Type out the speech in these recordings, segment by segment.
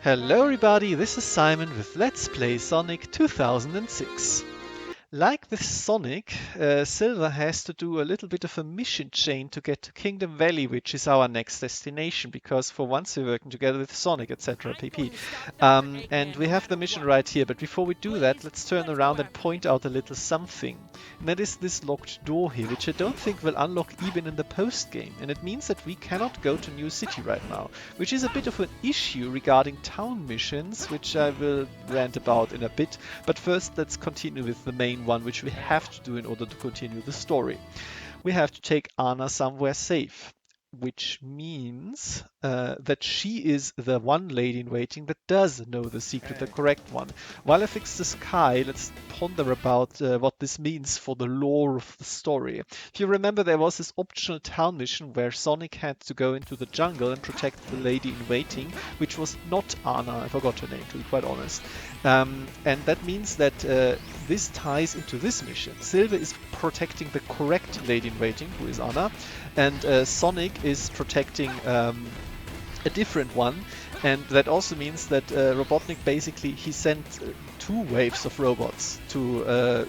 Hello everybody, this is Simon with Let's Play Sonic 2006. Like with Sonic, Silver has to do a little bit of a mission chain to get to Kingdom Valley, which is our next destination, because for once we're working together with Sonic, etc. pp. And we have the mission right here, but before we do that, let's turn around and point out a little something. And that is this locked door here, which I don't think will unlock even in the post-game. And it means that we cannot go to New City right now, which is a bit of an issue regarding town missions, which I will rant about in a bit. But first, let's continue with the main one, which we have to do in order to continue the story. We have to take Anna somewhere safe, which means that she is the one lady in waiting that does know the secret, the correct one. While I fix the sky, let's ponder about what this means for the lore of the story. If you remember, there was this optional town mission where Sonic had to go into the jungle and protect the lady in waiting, which was not Anna. I forgot her name, to be quite honest. And that means that this ties into this mission. Silver is protecting the correct lady in waiting, who is Anna, and Sonic is protecting a different one, and that also means that Robotnik basically he sent two waves of robots to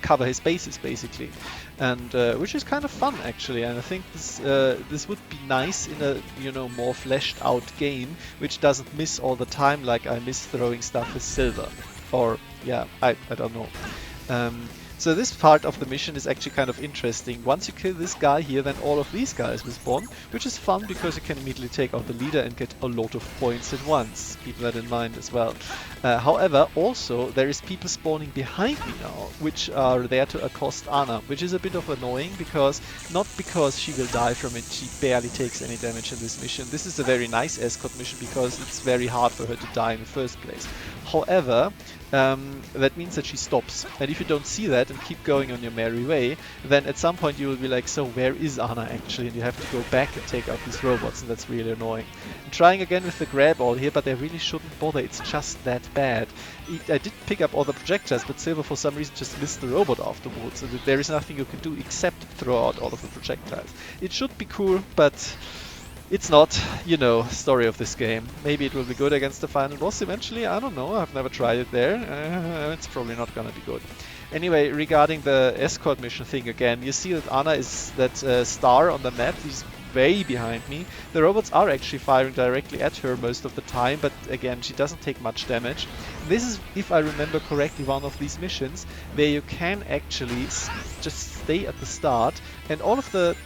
cover his bases basically, and which is kind of fun actually. And I think this would be nice in a more fleshed out game, which doesn't miss all the time like I miss throwing stuff with Silver, or yeah, I don't know. So this part of the mission is actually kind of interesting. Once you kill this guy here, then all of these guys will spawn, which is fun because you can immediately take out the leader and get a lot of points at once. Keep that in mind as well. However, also there is people spawning behind me now, which are there to accost Anna, which is a bit of annoying not because she will die from it, she barely takes any damage in this mission. This is a very nice escort mission because it's very hard for her to die in the first place. However, that means that she stops, and if you don't see that and keep going on your merry way, then at some point you will be like, so where is Anna actually? And you have to go back and take out these robots, and that's really annoying. I'm trying again with the grab all here, but I really shouldn't bother, it's just that bad. I did pick up all the projectiles, but Silver for some reason just missed the robot afterwards, so there is nothing you can do except throw out all of the projectiles. It should be cool, but it's not, story of this game. Maybe it will be good against the final boss eventually, I don't know, I've never tried it there. It's probably not gonna be good. Anyway, regarding the escort mission thing again, you see that Anna is that star on the map, he's way behind me. The robots are actually firing directly at her most of the time, but again, she doesn't take much damage. This is, if I remember correctly, one of these missions where you can actually just stay at the start, and all of the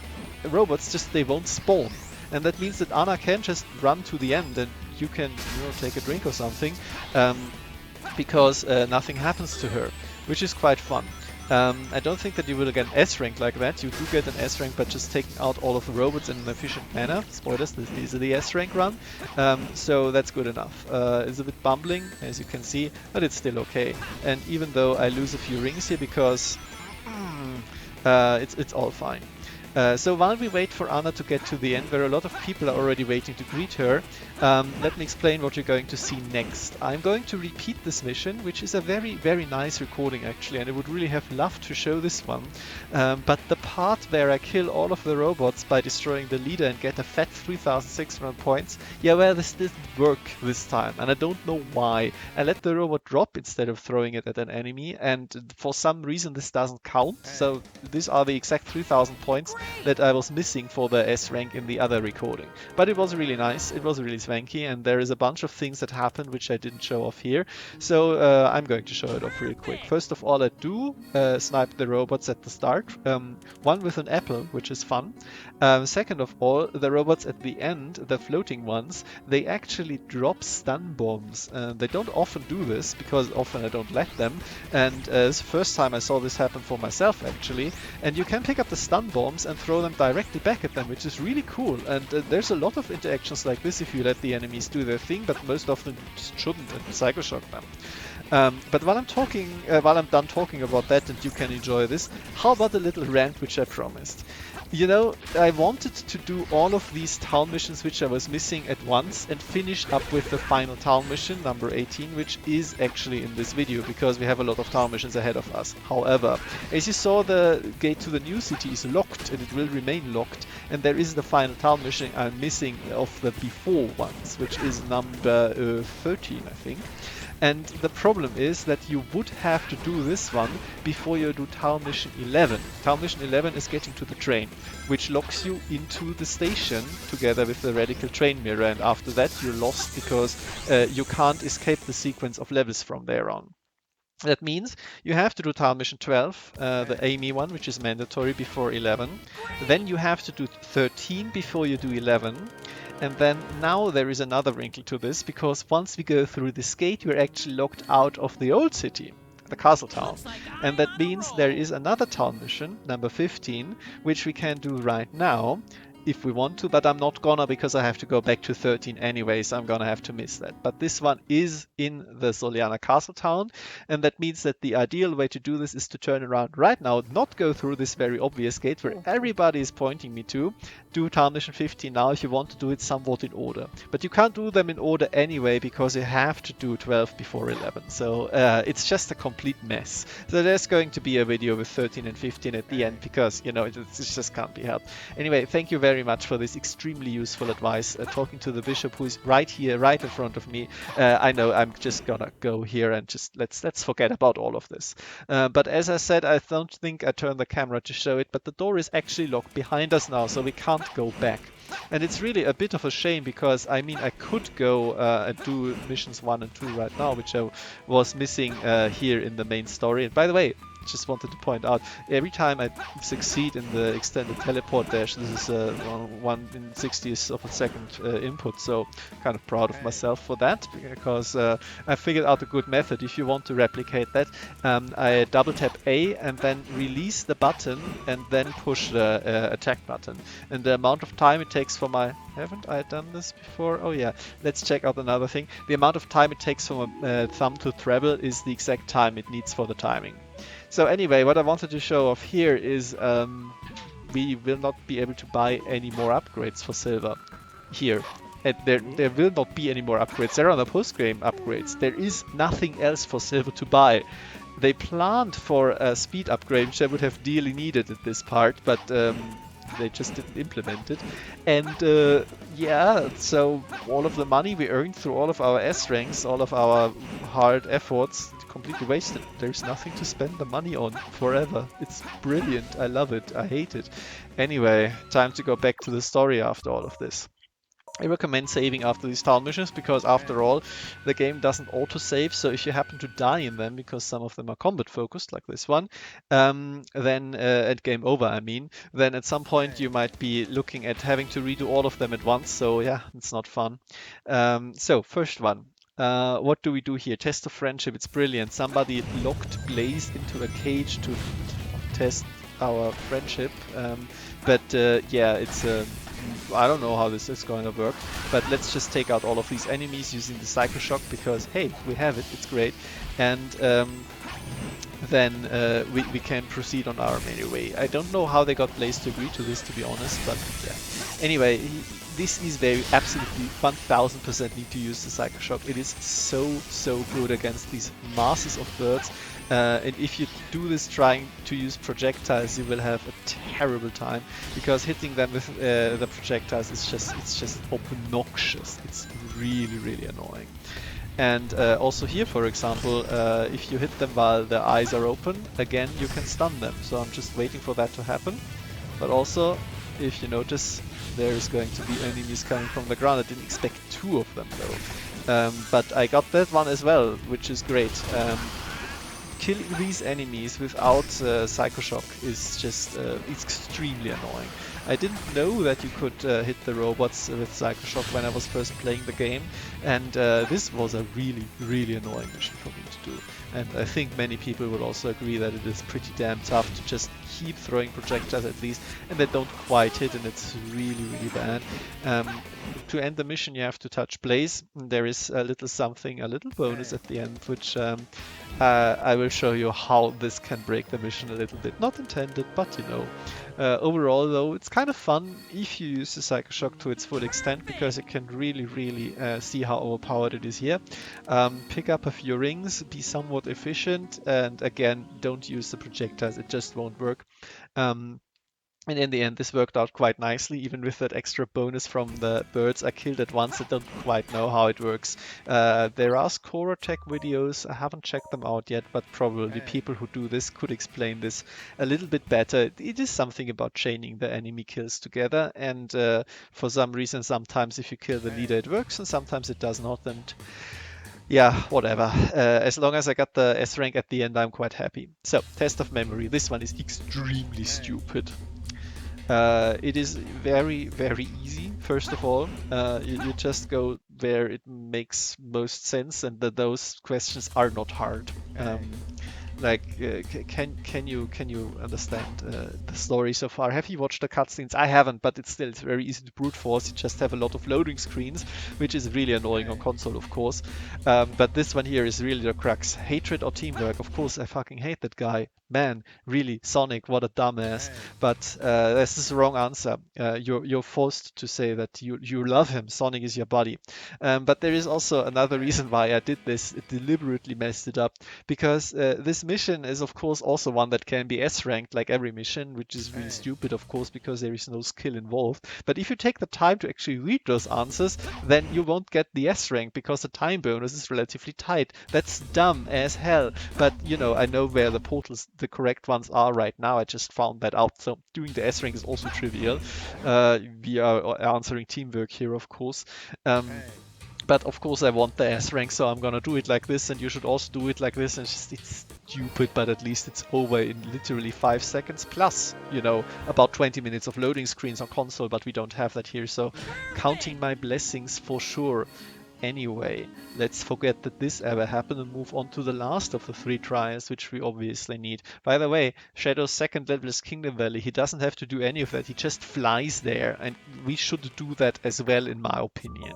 robots they won't spawn. And that means that Anna can just run to the end and you can take a drink or something, because nothing happens to her, which is quite fun. I don't think that you will get an S rank like that. You do get an S rank by just taking out all of the robots in an efficient manner. Spoilers, this is the S rank run, so that's good enough. It's a bit bumbling, as you can see, but it's still okay. And even though I lose a few rings here because it's all fine. So while we wait for Anna to get to the end, where a lot of people are already waiting to greet her, let me explain what you're going to see next. I'm going to repeat this mission, which is a very, very nice recording actually, and I would really have loved to show this one. But the part where I kill all of the robots by destroying the leader and get a fat 3,600 points, yeah, well, this didn't work this time, and I don't know why. I let the robot drop instead of throwing it at an enemy, and for some reason this doesn't count, so these are the exact 3,000 points that I was missing for the S rank in the other recording. But it was really nice, it was really swanky, and there is a bunch of things that happened which I didn't show off here, so I'm going to show it off real quick. First of all, I do snipe the robots at the start, one with an apple, which is fun. Second of all, the robots at the end, the floating ones, they actually drop stun bombs. They don't often do this, because often I don't let them, and it's the first time I saw this happen for myself actually, and you can pick up the stun bombs and throw them directly back at them, which is really cool. And there's a lot of interactions like this if you let the enemies do their thing, but most often you just shouldn't and Psycho Shock them. But while I'm done talking about that and you can enjoy this, how about a little rant which I promised? You know, I wanted to do all of these town missions which I was missing at once and finish up with the final town mission, number 18, which is actually in this video because we have a lot of town missions ahead of us. However, as you saw, the gate to the new city is locked and it will remain locked, and there is the final town mission I'm missing of the before ones, which is number 13, I think. And the problem is that you would have to do this one before you do Town Mission 11. Town Mission 11 is getting to the train, which locks you into the station together with the radical train mirror, and after that you're lost because you can't escape the sequence of levels from there on. That means you have to do Town Mission 12, the Amy one, which is mandatory before 11. Then you have to do 13 before you do 11. And then now there is another wrinkle to this, because once we go through this gate, we're actually locked out of the old city, the castle town. And that means there is another town mission, number 15, which we can do right now if we want to, but I'm not gonna because I have to go back to 13 anyway, so I'm gonna have to miss that. But this one is in the Soliana Castle Town, and that means that the ideal way to do this is to turn around right now, not go through this very obvious gate where everybody is pointing me to, do Town Mission 15 now if you want to do it somewhat in order. But you can't do them in order anyway because you have to do 12 before 11, so it's just a complete mess. So there's going to be a video with 13 and 15 at the end because, you know, it just can't be helped. Anyway, thank you very much for this extremely useful advice, talking to the bishop who is right here, right in front of me. I know I'm just gonna go here and just let's forget about all of this. But as I said, I don't think I turned the camera to show it, but the door is actually locked behind us now, so we can't go back. And it's really a bit of a shame because, I mean, I could go and do missions 1 and 2 right now, which I was missing here in the main story. And by the way, just wanted to point out, every time I succeed in the extended teleport dash, this is 1 in 60th of a second input, so kind of proud of myself for that, because I figured out a good method. If you want to replicate that, I double tap A and then release the button and then push the attack button, and the amount of time it takes for my... Haven't I done this before? Oh yeah, let's check out another thing. The amount of time it takes for a thumb to travel is the exact time it needs for the timing. So anyway, what I wanted to show off here is we will not be able to buy any more upgrades for silver here. And there will not be any more upgrades. There are no post-game upgrades. There is nothing else for silver to buy. They planned for a speed upgrade, which I would have dearly needed at this part, but they just didn't implement it. And yeah, so all of the money we earned through all of our S ranks, all of our hard efforts, completely wasted. There's nothing to spend the money on forever. It's brilliant. I love it. I hate it. Anyway, time to go back to the story after all of this. I recommend saving after these town missions because, after all, the game doesn't auto-save, so if you happen to die in them, because some of them are combat focused, like this one, then at game over, I mean, then at some point you might be looking at having to redo all of them at once, so yeah, it's not fun. So, first one. What do we do here? Test of friendship. It's brilliant. Somebody locked Blaze into a cage to test our friendship. But yeah, it's... I don't know how this is going to work, but let's just take out all of these enemies using the Psycho Shock because, hey, we have it, it's great. And then we can proceed on our merry way. I don't know how they got Blaze to agree to this, to be honest, but yeah. Anyway, this is very absolutely 1000% need to use the Psycho Shock. It is so good against these masses of birds. And if you do this trying to use projectiles, you will have a terrible time because hitting them with the projectiles is just obnoxious. It's really annoying. And also here, for example, if you hit them while their eyes are open, again you can stun them. So I'm just waiting for that to happen. But also, if you notice, there is going to be enemies coming from the ground. I didn't expect 2 of them though. But I got that one as well, which is great. Killing these enemies without Psycho Shock is just it's extremely annoying. I didn't know that you could hit the robots with Psycho Shock when I was first playing the game, and this was a really annoying mission for me to do. And I think many people will also agree that it is pretty damn tough to just keep throwing projectiles at least, and they don't quite hit, and it's really bad. to end the mission, you have to touch Blaze. There is a little something, a little bonus at the end, which I will show you how this can break the mission a little bit. Not intended, but you know. Overall, though, it's kind of fun if you use the Psycho Shock to its full extent, because you can really see how overpowered it is here. Pick up a few rings, be somewhat efficient, and again, don't use the projectiles, it just won't work. And in the end, this worked out quite nicely, even with that extra bonus from the birds I killed at once. I don't quite know how it works. There are score attack videos. I haven't checked them out yet, but probably people who do this could explain this a little bit better. It is something about chaining the enemy kills together, and for some reason, sometimes if you kill the leader, it works, and sometimes it does not. And yeah, whatever. As long as I got the S rank at the end, I'm quite happy. So, test of memory. This one is extremely stupid. It is very easy. First of all, you just go where it makes most sense, and those questions are not hard. Can you understand the story so far? Have you watched the cutscenes? I haven't, but it's very easy to brute force. You just have a lot of loading screens, which is really annoying on console, of course. But this one here is really the crux. Hatred or teamwork? Of course, I fucking hate that guy. Man, really, Sonic, what a dumbass. But this is the wrong answer. You're forced to say that you love him. Sonic is your buddy. But there is also another reason why I did this. It deliberately messed it up, because this mission is of course also one that can be S ranked like every mission, which is really stupid, of course, because there is no skill involved. But if you take the time to actually read those answers, then you won't get the S rank, because the time bonus is relatively tight. That's dumb as hell. But you know, I know where the portals, the correct ones, are right now. I just found that out. So doing the S rank is also trivial. We are answering teamwork here, of course. But of course I want the S rank, so I'm gonna do it like this, and you should also do it like this. And it's stupid, but at least it's over in literally 5 seconds, plus, you know, about 20 minutes of loading screens on console, but we don't have that here, so counting my blessings for sure. Anyway, let's forget that this ever happened and move on to the last of the 3 trials, which we obviously need. By the way, Shadow's second level is Kingdom Valley. He doesn't have to do any of that. He just flies there, and we should do that as well, in my opinion.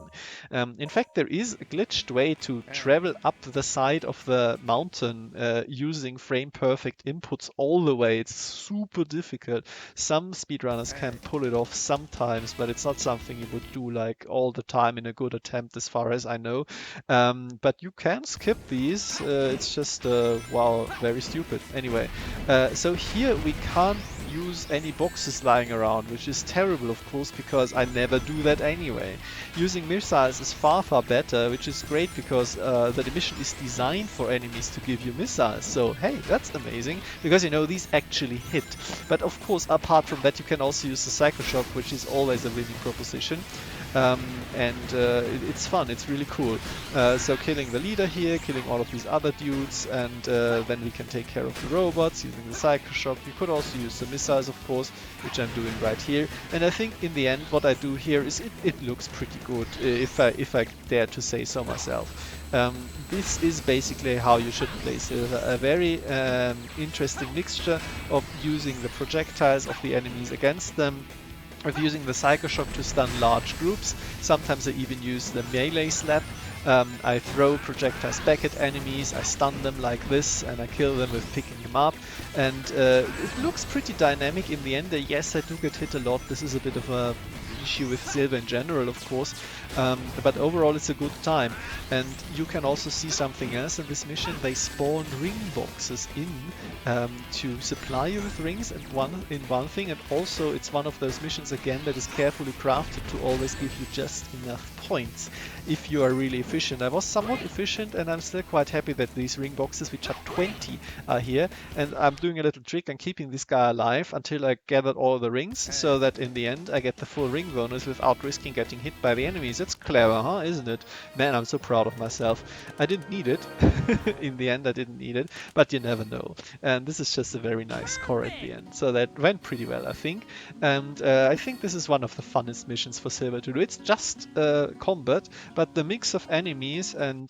In fact, there is a glitched way to travel up the side of the mountain using frame-perfect inputs all the way. It's super difficult. Some speedrunners can pull it off sometimes, but it's not something you would do like all the time in a good attempt, as far as I know. But you can skip these. It's just, wow, very stupid. Anyway, so here we can't use any boxes lying around, which is terrible, of course, because I never do that anyway. Using missiles is far better, which is great, because the mission is designed for enemies to give you missiles. So hey, that's amazing, because you know, these actually hit. But of course, apart from that, you can also use the Psycho Shock, which is always a winning proposition. It's fun, it's really cool. So killing the leader here, killing all of these other dudes, and then we can take care of the robots using the Psycho Shock. You could also use the missiles, of course, which I'm doing right here. And I think in the end what I do here is it looks pretty good, if I dare to say so myself. This is basically how you should play Silver, a very interesting mixture of using the projectiles of the enemies against them, of using the Psycho Shock to stun large groups. Sometimes I even use the melee slap. I throw projectiles back at enemies, I stun them like this, and I kill them with picking them up. And it looks pretty dynamic in the end. Yes, I do get hit a lot. This is a bit of a issue with Silver in general, of course, but overall it's a good time. And you can also see something else in this mission. They spawn ring boxes in to supply you with rings, and one thing, and also it's one of those missions again that is carefully crafted to always give you just enough points if you are really efficient. I was somewhat efficient, and I'm still quite happy that these ring boxes, which are 20, are here. And I'm doing a little trick. I'm keeping this guy alive until I gathered all the rings, so that in the end I get the full ring bonus without risking getting hit by the enemies. It's clever, huh? Isn't it? Man, I'm so proud of myself. I didn't need it. In the end, I didn't need it, but you never know. And this is just a very nice score at the end. So that went pretty well, I think. And I think this is one of the funnest missions for Silver to do. It's just combat, but the mix of enemies and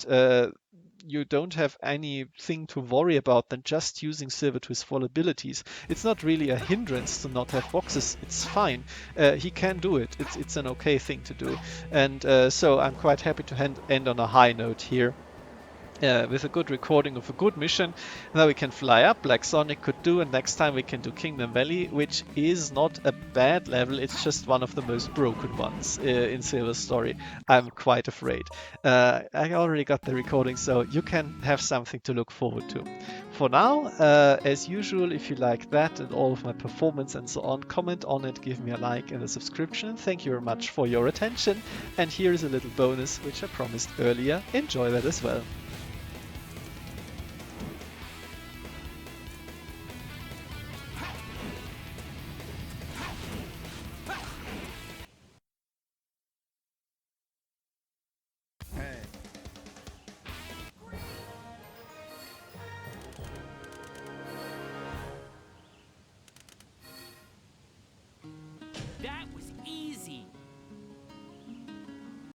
you don't have anything to worry about than just using Silver to his full abilities. It's not really a hindrance to not have boxes. It's fine. He can do it. It's an okay thing to do. And so I'm quite happy to end on a high note here. With a good recording of a good mission. Now we can fly up like Sonic could do, and next time we can do Kingdom Valley, which is not a bad level, it's just one of the most broken ones in Silver's story. I'm quite afraid. I already got the recording, so you can have something to look forward to. For now, as usual, if you like that and all of my performance and so on, comment on it, give me a like and a subscription. Thank you very much for your attention. And here is a little bonus, which I promised earlier. Enjoy that as well.